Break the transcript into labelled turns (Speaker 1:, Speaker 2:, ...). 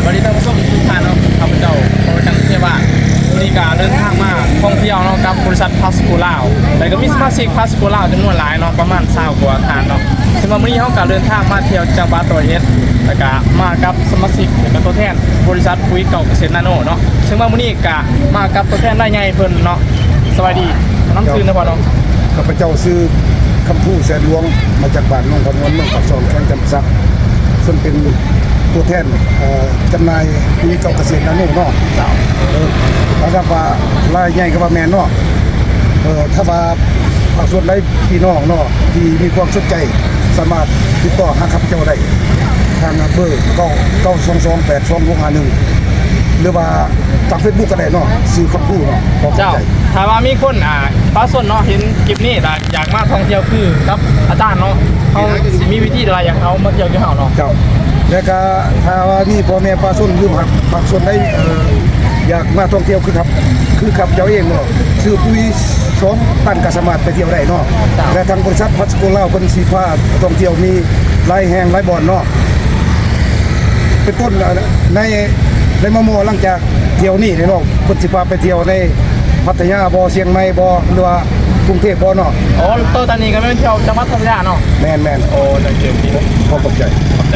Speaker 1: วันนี้ท่านผู้ชมทุกท่านเนาะข้าพเจ้าขอจังเทียบว่าวันนี้การเดินทางมาท่องเที่ยวเนาะกับบริษัทพาสโกลาวแต่ก็มีสมาชิกพาสโกลาวจำนวนหลายเนาะประมาณ20กว่าท่านเนาะซึ่งวันนี้เขาการเดินทางมาเที่ยวจังหวัดร้อยเอ็ดแล้วก็มากับสมาชิกเป็นตัวแทนบริษัทปุ๋ยเก่าเกษตรนาโนเนาะซึ่งวันนี้ก็มากับตัวแทนได้ไงเพิ่นเนาะสวัสดีน้ำซื้อนะพ่อเนาะ
Speaker 2: ข้าพเจ้าซื้อคำพูดแสนหลวงมาจากบ้านน้องพนวนเมืองปากซองแข้งจำซักซึ่งเป็นตัวแทนจำหน่ายปุ๋ยเก่าเกษตรนาโนเนาะแล้วก็ว่ารายใหญ่กับว่าแมนเนาะถ้าว่าบางส่วนได้พี่น้องเนาะที่มีความสนใจสามารถติดต่อหาข้าพเจ้าได้ทางเบอร์9228261หรือว่าทาง Facebook ก็ได้เนาะซื้อคำพูดเนาะขอบคุณ
Speaker 1: เจ้า
Speaker 2: ใจ
Speaker 1: ถ้าว่ามีคนป้าส่วนเนาะเห็นคลิปนี้อยากมาท่องเที่ยวคือครับอาจารย์เนาะเขาสิมีวิธีอะไรอย่างเขามาเที่ยวกับเขาเนาะ
Speaker 2: เจ้าแล้วก็ถ้าว่ามีพ่อแม่ปลาส้นหรือผักส่วนได้อยากมาท่องเที่ยวคือครับเจ้าเองเนาะซื้อปุ๋ย2 ตันก็สามารถไปเที่ยวได้เนาะและทางบริษัทพัสโกลาวเพิ่นสิพาท่องเที่ยวมีหลายแห่งหลายบ่อนเนาะเป็นต้นในมะม่วงหลังจากเที่ยวนี้เนาะเพิ่นสิพาไปเที่ยวในพัทยาบ่เชียงใหม่บ่หรือว่ากรุงเทพบ่เนาะ
Speaker 1: อ๋อตัวตอนนี้ก็ไม่เที่ยวจังหวัดพัทยาเนาะ
Speaker 2: แม่น
Speaker 1: โอ้เดี๋ยวเจอพี่
Speaker 2: ขอบใจ
Speaker 1: ขอบใจ